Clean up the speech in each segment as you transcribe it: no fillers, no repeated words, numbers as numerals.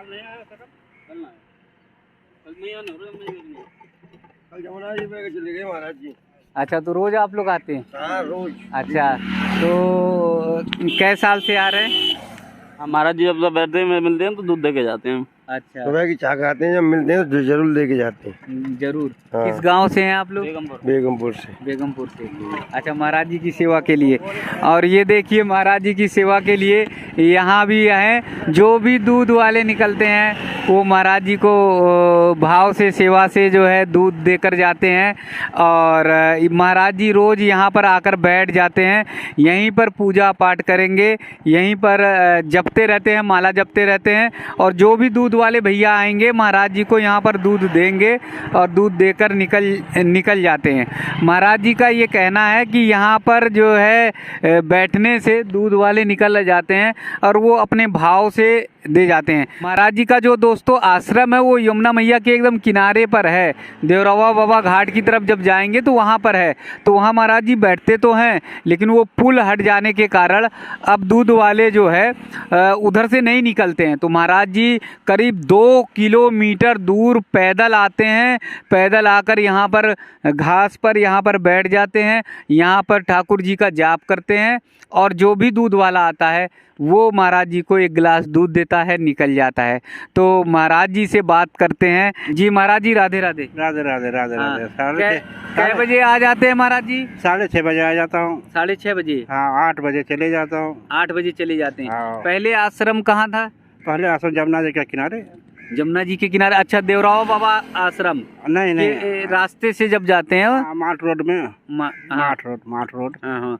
कल जमुना जी पे चले गए महाराज जी। अच्छा, तो रोज आप लोग आते हैं? हाँ रोज। अच्छा, तो कै साल से आ रहे हैं? हमारा जी अब बर्थडे में मिलते हैं तो दूध दे के जाते हैं। अच्छा, सुबह की चाय खाते हैं, जब मिलते हैं तो जरूर लेके जाते हैं। जरूर। हाँ। किस गांव से हैं आप लोग? बेगमपुर से। बेगमपुर से। अच्छा, महाराज जी की सेवा के लिए। और ये देखिए, महाराज जी की सेवा के लिए यहाँ भी हैं, जो भी दूध वाले निकलते हैं वो महाराज जी को भाव से, सेवा से जो है दूध देकर जाते हैं। और महाराज जी रोज यहाँ पर आकर बैठ जाते हैं, यहीं पर पूजा पाठ करेंगे, यहीं पर जपते रहते हैं, माला जपते रहते हैं। और जो भी दूध वाले भैया आएंगे महाराज जी को यहाँ पर दूध देंगे और दूध देकर निकल जाते हैं। महाराज जी का ये कहना है कि यहाँ पर जो है बैठने से दूध वाले निकल जाते हैं और वो अपने भाव से दे जाते हैं। महाराज जी का जो दोस्तों आश्रम है वो यमुना मैया के एकदम किनारे पर है। देवरावा बाबा घाट की तरफ जब जाएंगे तो वहाँ पर है। तो वहाँ महाराज जी बैठते तो हैं, लेकिन वो पुल हट जाने के कारण अब दूध वाले जो है उधर से नहीं निकलते हैं। तो महाराज जी करीब 2 किलोमीटर दूर पैदल आते हैं, पैदल आकर यहाँ पर घास पर यहाँ पर बैठ जाते हैं, यहाँ पर ठाकुर जी का जाप करते हैं। और जो भी दूध वाला आता है वो महाराज जी को 1 गिलास दूध देता है, निकल जाता है। तो महाराज जी से बात करते हैं। जी महाराज जी, राधे राधे। राधे राधे राधे राधे। कै बजे आ जाते हैं महाराज जी? 6:30 बजे आ जाता हूँ। 6:30 बजे? हाँ, 8 बजे चले जाता हूँ। 8 बजे चले जाते हैं। हाँ। पहले आश्रम कहाँ था? पहले आश्रम जमुना जी के किनारे। जमुना जी के किनारे? अच्छा, देवराव बाबा आश्रम? नहीं नहीं, रास्ते से जब जाते हैं माठ रोड में। माठ रोड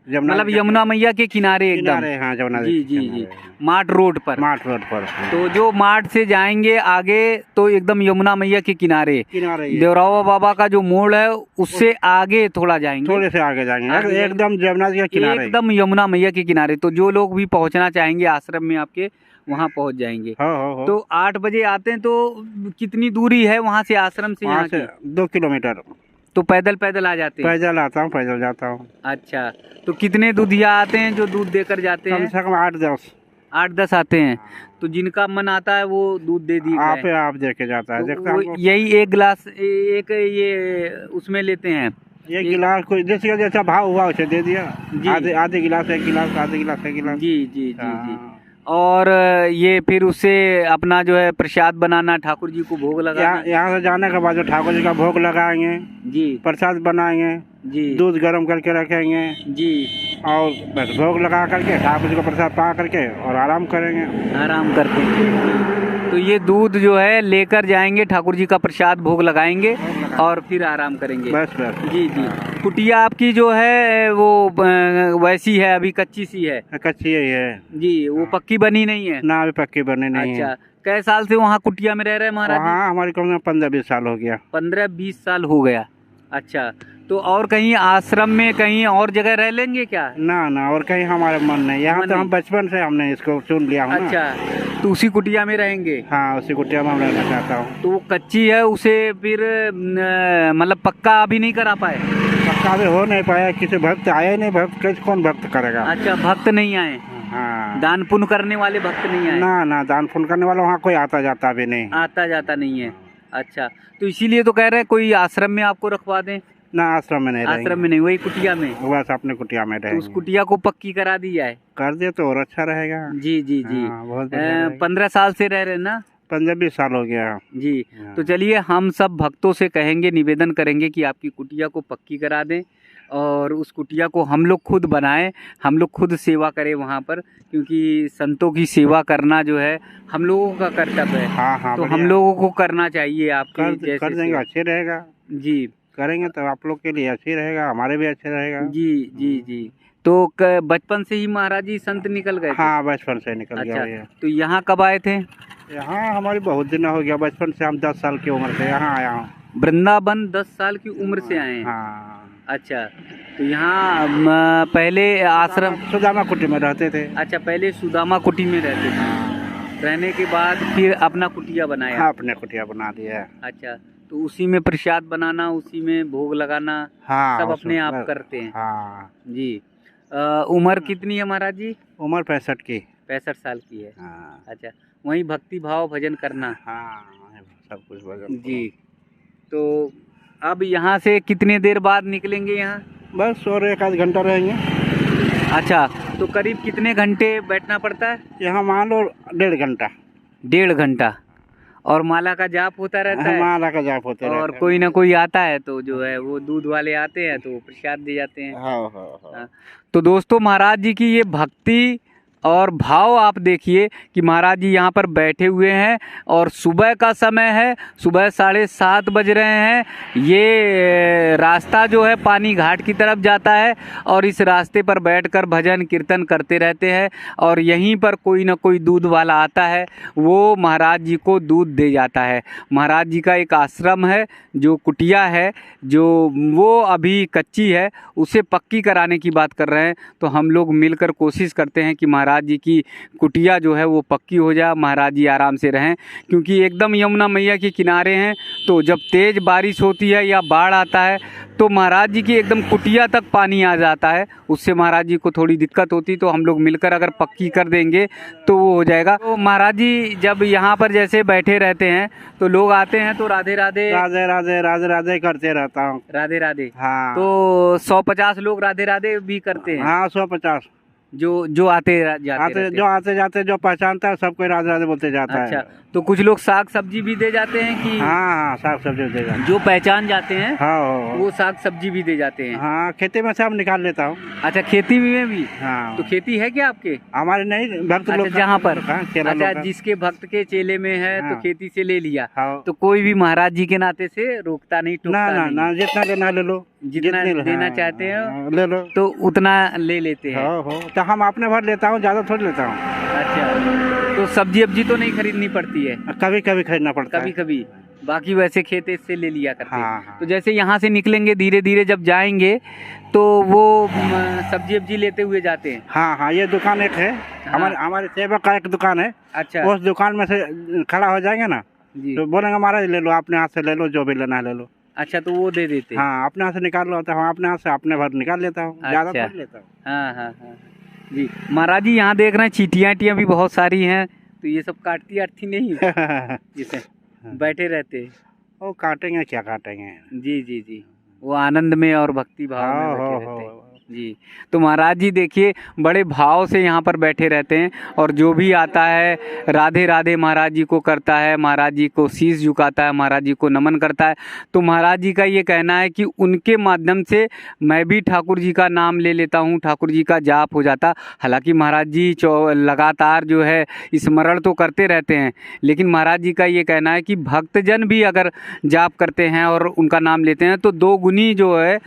मतलब यमुना मैया के किनारे एकदम? हाँ, जमुना जी जी जी, माठ रोड पर। माठ रोड पर। तो जो माठ से जाएंगे आगे तो एकदम यमुना मैया के किनारे देवराव बाबा का जो मोड़ है उससे आगे थोड़ा जाएंगे, थोड़े से आगे जाएंगे, एकदम जमुना जी के किनारे, एकदम यमुना मैया के किनारे। तो जो लोग भी पहुंचना चाहेंगे आश्रम में आपके, वहाँ पहुँच जाएंगे। हो। तो 8 बजे आते हैं, तो कितनी दूरी है वहाँ से आश्रम से? वहाँ से 2 किलोमीटर। तो पैदल आ जाते हैं? पैदल आता हूँ, पैदल जाता हूँ। अच्छा, तो कितने दूधिया आते हैं जो दूध देकर जाते हैं? कम से कम 8-10। 8-10 आते हैं। तो जिनका मन आता है वो दूध दे दी आप दे के जाता है। तो यही 1 गिलास एक ये उसमें लेते हैं? 1 गिलास कोई जैसा भाव हुआ उसे दे दिया। आधे गिलास 1 गिलास, आधे गिलास 1 गिलास। जी जी जी जी। और ये फिर उससे अपना जो है प्रसाद बनाना, ठाकुर जी को भोग लगाना। यहाँ से जाने के बाद जो ठाकुर जी का भोग लगाएंगे जी, प्रसाद बनाएंगे जी, दूध गर्म करके रखेंगे जी, और बस भोग लगा करके ठाकुर जी को प्रसाद पा करके और आराम करेंगे। आराम करते हैं। तो ये दूध जो है लेकर जाएंगे, ठाकुर जी का प्रसाद भोग लगाएंगे और फिर आराम करेंगे। बस जी जी। कुटिया आपकी जो है वो वैसी है, अभी कच्ची सी है? कच्ची ही है जी, वो पक्की बनी नहीं है ना? अभी पक्की बनी नहीं है। अच्छा, कै साल से वहाँ कुटिया में रह रहे हैं महाराज? हाँ, हमारी कम से कम 15-20 साल हो गया। 15-20 साल हो गया। अच्छा, तो और कहीं आश्रम में कहीं और जगह रह लेंगे क्या? ना, और कहीं हमारा मन नहीं। यहाँ तो हम बचपन से हमने इसको चुन लिया। अच्छा, तो उसी कुटिया में रहेंगे? हाँ, उसी कुटिया में रहना चाहता हूँ। तो वो कच्ची है, उसे फिर मतलब पक्का अभी नहीं करा पाए? पक्का अभी हो नहीं पाया, किसी भक्त आया ही नहीं। भक्त कौन भक्त करेगा? अच्छा, भक्त नहीं आए? हाँ, दान पुण्य करने वाले भक्त नहीं आए? ना, दान पुण्य करने वाला वहाँ कोई आता जाता भी नहीं। आता जाता नहीं है। अच्छा, तो इसीलिए तो कह रहे हैं कोई आश्रम में आपको रखवा दें? ना, आश्रम में नहीं। आश्रम में नहीं, वही कुटिया में? बस अपने कुटिया में रहे। तो उस कुटिया को पक्की करा दी जाए? कर दे तो और अच्छा रहेगा। जी जी जी। 15 साल से रह रहे ना? 15-20 साल हो गया जी। तो चलिए, हम सब भक्तों से कहेंगे, निवेदन करेंगे कि आपकी कुटिया को पक्की करा दें और उस कुटिया को हम लोग खुद बनाएं, हम लोग खुद सेवा करें वहाँ पर, क्योंकि संतों की सेवा करना जो है हम लोगों का कर्तव्य है। हाँ, तो हम लोगों को करना चाहिए। आप कर देंगे, अच्छे रहेगा जी। करेंगे तो आप लोग के लिए अच्छी रहेगा, हमारे भी अच्छे रहेगा। जी जी जी। तो बचपन से ही महाराज जी संत निकल गए? हाँ, बचपन से निकल गया। अच्छा, तो यहाँ कब आए थे? यहाँ हमारी बहुत दिन हो गया। बचपन से हम 10 साल की उम्र से यहाँ आया हूँ। वृंदावन 10 साल की उम्र से आए हैं? हाँ। अच्छा, तो यहाँ पहले आश्रम सुदामा कुटी में रहते थे। अच्छा, पहले सुदामा कुटी में रहते थे। रहने के बाद फिर अपना कुटिया बनाया? हाँ, अपने कुटिया बना दिया। अच्छा, तो उसी में प्रसाद बनाना, उसी में भोग लगाना, हाँ, सब अपने आप करते हैं? हाँ जी। उम्र कितनी है महाराज जी? उम्र 65 की। 65 साल की है। हाँ अच्छा, वहीं भक्ति भाव भजन करना। हाँ, सब कुछ भजन। जी, तो अब यहाँ से कितने देर बाद निकलेंगे यहाँ? बस और 1 आध घंटा रहेंगे। अच्छा, तो करीब कितने घंटे बैठना पड़ता है? यहाँ मान लो 1.5 घंटा। 1.5 घंटा। और माला का जाप होता रहता है? माला का जाप होते रहता और है। कोई ना कोई आता है तो जो है वो दूध वाले आते हैं तो वो प्रसाद दे जाते हैं। हाँ हाँ। हाँ। तो दोस्तों, महाराज जी की ये भक्ति और भाव आप देखिए कि महाराज जी यहाँ पर बैठे हुए हैं और सुबह का समय है, सुबह 7:30 बज रहे हैं। ये रास्ता जो है पानी घाट की तरफ जाता है और इस रास्ते पर बैठकर भजन कीर्तन करते रहते हैं और यहीं पर कोई ना कोई दूध वाला आता है, वो महाराज जी को दूध दे जाता है। महाराज जी का एक आश्रम है, जो कुटिया है, जो वो अभी कच्ची है, उसे पक्की कराने की बात कर रहे हैं। तो हम लोग मिलकर कोशिश करते हैं कि महाराज जी की कुटिया जो है वो पक्की हो जाए, महाराज जी आराम से रहें, क्योंकि एकदम यमुना मैया के किनारे हैं। तो जब तेज़ बारिश होती है या बाढ़ आता है तो महाराज जी की एकदम कुटिया तक पानी आ जाता है, उससे महाराज जी को थोड़ी दिक्कत होती। तो हम लोग मिलकर अगर पक्की कर देंगे तो वो हो जाएगा। तो महाराज जी जब यहाँ पर जैसे बैठे रहते हैं तो लोग आते हैं तो राधे राधे राधे राधे राधे राधे करते रहता हूँ। राधे राधे। हाँ तो 150 लोग राधे राधे भी करते हैं? हाँ, 150 जो आते जाते रहते जो आते जाते जो पहचानता है सबको राधे राधे बोलते जाता है। अच्छा, तो कुछ लोग साग सब्जी भी दे जाते हैं कि? हाँ, साग सब्जी दे जाते हैं। जो पहचान जाते हैं हाँ, वो साग सब्जी भी दे जाते हैं? हाँ, खेती में सब निकाल लेता हूँ। अच्छा, खेती में भी? हाँ, तो खेती है क्या आपके? हमारे नहीं, भक्त लोग अच्छा, जहाँ पर चेला अच्छा, लोग जिसके भक्त के चेले में है तो हाँ। खेती से ले लिया। हाँ। तो कोई भी महाराज जी के नाते से रोकता नहीं, ना टोकता ना नहीं? ना, जितना लेना ले लो, जितना देना चाहते हो ले लो, तो उतना ले लेते हैं। हो तो हम अपने भर लेता हूँ, ज्यादा थोड़ी लेता हूँ। अच्छा, तो सब्जी अब्जी तो नहीं खरीदनी पड़ती है? कभी कभी खरीदना पड़ता कभी है। कभी, बाकी वैसे खेत से ले लिया करते हैं। हाँ, हाँ। तो जैसे यहाँ से निकलेंगे धीरे धीरे जब जाएंगे तो वो सब्जी अब्जी लेते हुए जाते हैं? हाँ हाँ, ये दुकान एक है, हमारे सेवक का एक दुकान है। अच्छा, उस दुकान में से खड़ा हो जाएंगे ना जी। तो बोलेंगे महाराज ले लो, अपने हाथ से ले लो, जो भी लेना है ले लो। अच्छा, तो वो दे देते हैं? हाँ, अपने हाथ से निकाल लो, तो हम अपने हाथ से अपने भर निकाल लेता हूँ, ज्यादा अच्छा। थोड़ी लेता हूँ। हाँ हाँ हाँ जी। महाराज जी यहाँ देख रहे हैं चींटियाँ भी बहुत सारी हैं, तो ये सब काटती आटती नहीं है जिसे बैठे रहते हैं? वो काटेंगे, क्या काटेंगे। जी जी जी, वो आनंद में और भक्ति भाव में हाँ, बैठे हाँ, रहते हैं। हाँ। जी, तो महाराज जी देखिए बड़े भाव से यहाँ पर बैठे रहते हैं और जो भी आता है राधे राधे महाराज जी को करता है, महाराज जी को शीश झुकाता है, महाराज जी को नमन करता है। तो महाराज जी का ये कहना है कि उनके माध्यम से मैं भी ठाकुर जी का नाम ले लेता हूँ, ठाकुर जी का जाप हो जाता। हालांकि महाराज जी लगातार जो है स्मरण तो करते रहते हैं, लेकिन महाराज जी का ये कहना है कि भक्तजन भी अगर जाप करते हैं और उनका नाम लेते हैं तो 2 गुनी जो है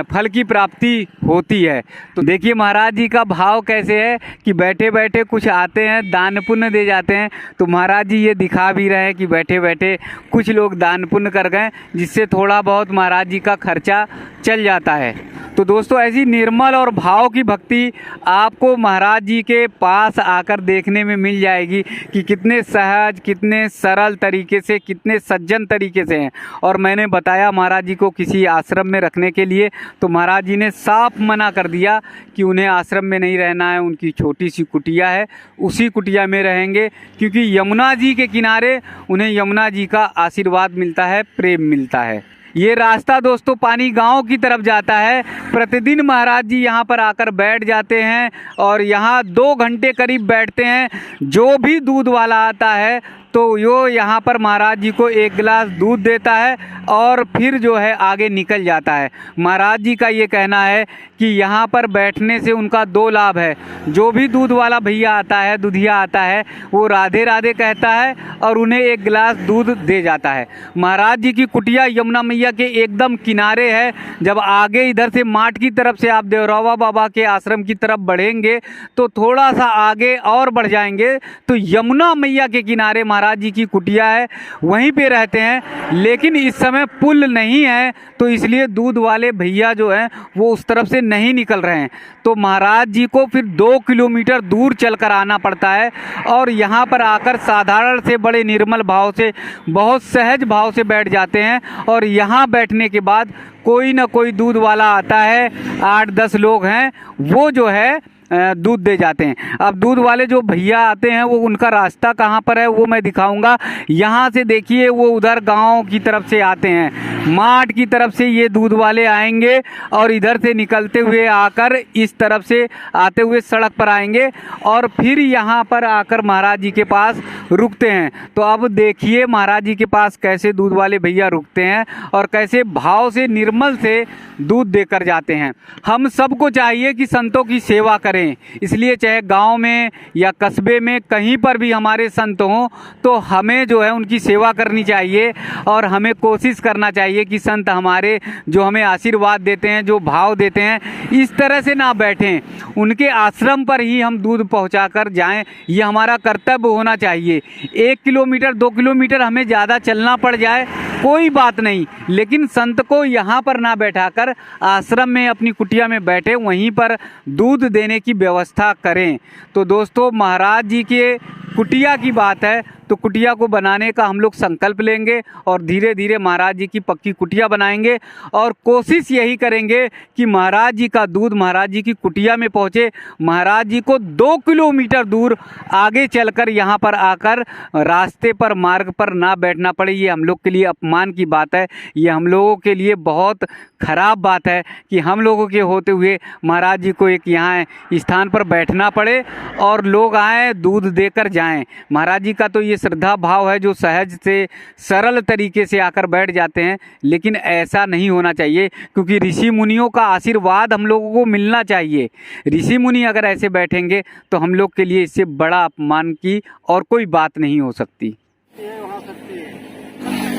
फल की प्राप्ति होती है। तो देखिए महाराज जी का भाव कैसे है कि बैठे बैठे कुछ आते हैं दान पुण्य दे जाते हैं। तो महाराज जी ये दिखा भी रहे हैं कि बैठे बैठे कुछ लोग दान पुण्य कर गए, जिससे थोड़ा बहुत महाराज जी का खर्चा चल जाता है। तो दोस्तों, ऐसी निर्मल और भाव की भक्ति आपको महाराज जी के पास आकर देखने में मिल जाएगी कि कितने सहज, कितने सरल तरीके से, कितने सज्जन तरीके से हैं। और मैंने बताया महाराज जी को किसी आश्रम में रखने के लिए, तो महाराज जी ने साफ मना कर दिया कि उन्हें आश्रम में नहीं रहना है, उनकी छोटी सी कुटिया है, उसी कुटिया में रहेंगे, क्योंकि यमुना जी के किनारे उन्हें यमुना जी का आशीर्वाद मिलता है, प्रेम मिलता है। ये रास्ता दोस्तों पानी गांव की तरफ जाता है। प्रतिदिन महाराज जी यहाँ पर आकर बैठ जाते हैं और यहाँ 2 घंटे करीब बैठते हैं। जो भी दूध वाला आता है तो यो यहाँ पर महाराज जी को 1 गिलास दूध देता है और फिर जो है आगे निकल जाता है। महाराज जी का ये कहना है कि यहाँ पर बैठने से उनका 2 लाभ है। जो भी दूध वाला भैया आता है, दूधिया आता है, वो राधे राधे कहता है और उन्हें 1 गिलास दूध दे जाता है। महाराज जी की कुटिया यमुना मैया के एकदम किनारे है। जब आगे इधर से माठ की तरफ से आप देवरावा बाबा के आश्रम की तरफ बढ़ेंगे तो थोड़ा सा आगे और बढ़ जाएंगे तो यमुना मैया के किनारे महाराज जी की कुटिया है, वहीं पे रहते हैं। लेकिन इस समय पुल नहीं है तो इसलिए दूध वाले भैया जो हैं वो उस तरफ से नहीं निकल रहे हैं। तो महाराज जी को फिर 2 किलोमीटर दूर चलकर आना पड़ता है और यहाँ पर आकर साधारण से बड़े निर्मल भाव से, बहुत सहज भाव से बैठ जाते हैं। और यहाँ बैठने के बाद कोई ना कोई दूध वाला आता है, 8-10 लोग हैं, वो जो है दूध दे जाते हैं। अब दूध वाले जो भैया आते हैं वो उनका रास्ता कहाँ पर है वो मैं दिखाऊंगा। यहाँ से देखिए वो उधर गांव की तरफ से आते हैं, माठ की तरफ से ये दूध वाले आएंगे और इधर से निकलते हुए आकर इस तरफ से आते हुए सड़क पर आएंगे और फिर यहाँ पर आकर महाराज जी के पास रुकते हैं। तो अब देखिए महाराज जी के पास कैसे दूध वाले भैया रुकते हैं और कैसे भाव से निर्मल से दूध देकर जाते हैं। हम सबको चाहिए कि संतों की सेवा करें, इसलिए चाहे गांव में या कस्बे में कहीं पर भी हमारे संत हों तो हमें जो है उनकी सेवा करनी चाहिए और हमें कोशिश करना चाहिए कि संत हमारे जो हमें आशीर्वाद देते हैं, जो भाव देते हैं, इस तरह से ना बैठें, उनके आश्रम पर ही हम दूध पहुंचा कर जाएं। ये हमारा कर्तव्य होना चाहिए। 1 किलोमीटर 2 किलोमीटर हमें ज़्यादा चलना पड़ जाए कोई बात नहीं, लेकिन संत को यहाँ पर ना बैठाकर आश्रम में अपनी कुटिया में बैठे वहीं पर दूध देने की व्यवस्था करें। तो दोस्तों महाराज जी के कुटिया की बात है तो कुटिया को बनाने का हम लोग संकल्प लेंगे और धीरे धीरे महाराज जी की पक्की कुटिया बनाएंगे और कोशिश यही करेंगे कि महाराज जी का दूध महाराज जी की कुटिया में पहुँचे। महाराज जी को 2 किलोमीटर दूर आगे चलकर यहाँ पर आकर रास्ते पर मार्ग पर ना बैठना पड़े। ये हम लोग के लिए अपमान की बात है, ये हम लोगों के लिए बहुत ख़राब बात है कि हम लोगों के होते हुए महाराज जी को एक यहाँ स्थान पर बैठना पड़े और लोग आएँ दूध देकर जाएं। महाराज जी का तो ये श्रद्धा भाव है जो सहज से सरल तरीके से आकर बैठ जाते हैं, लेकिन ऐसा नहीं होना चाहिए क्योंकि ऋषि मुनियों का आशीर्वाद हम लोगों को मिलना चाहिए। ऋषि मुनि अगर ऐसे बैठेंगे तो हम लोग के लिए इससे बड़ा अपमान की और कोई बात नहीं हो सकती। ये हो सकती है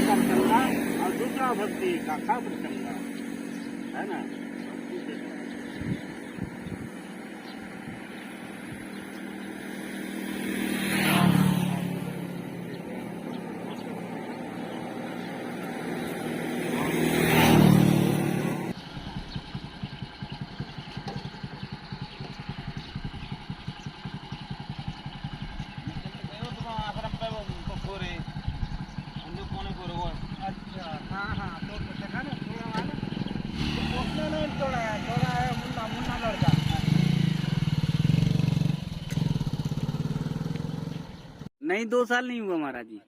चलना और दूसरा भक्ति का खातिर चलना है ना। नहीं 2 साल नहीं हुआ महाराज जी।